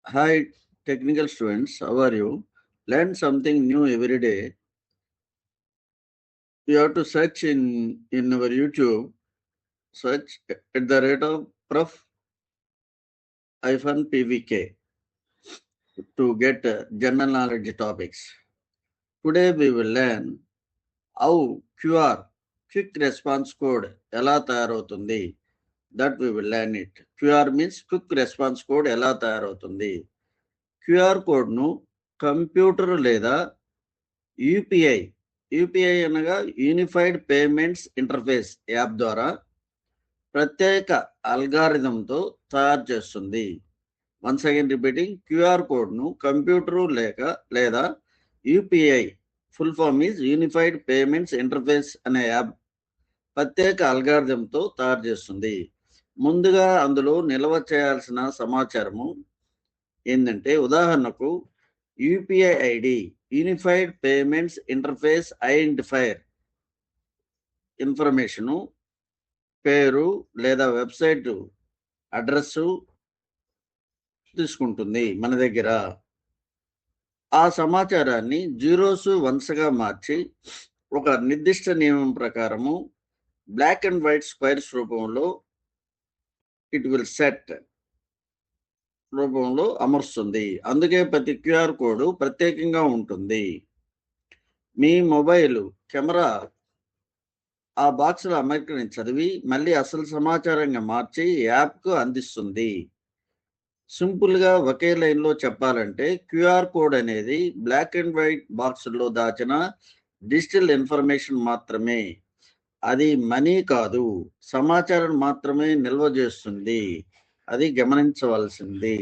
Hi, technical students. How are you? Learn something new every day. You have to search in our YouTube. Search at the rate of prof-pvk to get general knowledge topics. Today we will learn how QR quick response code ఎలా తయారవుతుంది. That we will learn it. QR means quick response code ఎలా తయారవుతుంది. QR code ను computer లేదా UPI అనగా unified payments interface app ద్వారా ప్రత్యేక అల్గారిథంతో తయారు చేస్తుంది. వన్స్ అగైన్ రిపీటింగ్, క్యూఆర్ కోడ్ను కంప్యూటరు లేదా UPI full form is unified payments interface అనే యాప్ ప్రత్యేక అల్గారిథంతో తయారు చేస్తుంది. ముందుగా అందులో నిల్వ చేయాల్సిన సమాచారము ఏంటంటే, ఉదాహరణకు UPI ID unified payments interface identifier information, పేరు లేదా వెబ్సైట్ అడ్రస్ తీసుకుంటుంది మన దగ్గర. ఆ సమాచారాన్ని జీరోస్ వన్స్గా మార్చి ఒక నిర్దిష్ట నియమం ప్రకారము బ్లాక్ అండ్ వైట్ స్క్వేర్స్ రూపంలో ఇట్ విల్ సెట్ రూపంలో అమర్స్తుంది. అందుకే ప్రతి క్యూఆర్ కోడ్ ప్రత్యేకంగా ఉంటుంది. మీ మొబైల్ కెమెరా ఆ బాక్స్లో అమరికని చదివి మళ్ళీ అసలు సమాచారంగా మార్చి యాప్కు అందిస్తుంది. సింపుల్గా ఒకే లైన్లో చెప్పాలంటే, క్యూఆర్ కోడ్ అనేది బ్లాక్ అండ్ వైట్ బాక్స్లో దాచిన డిజిటల్ ఇన్ఫర్మేషన్ మాత్రమే. అది మనీ కాదు, సమాచారం మాత్రమే నిల్వ చేస్తుంది. అది గమనించవలసింది.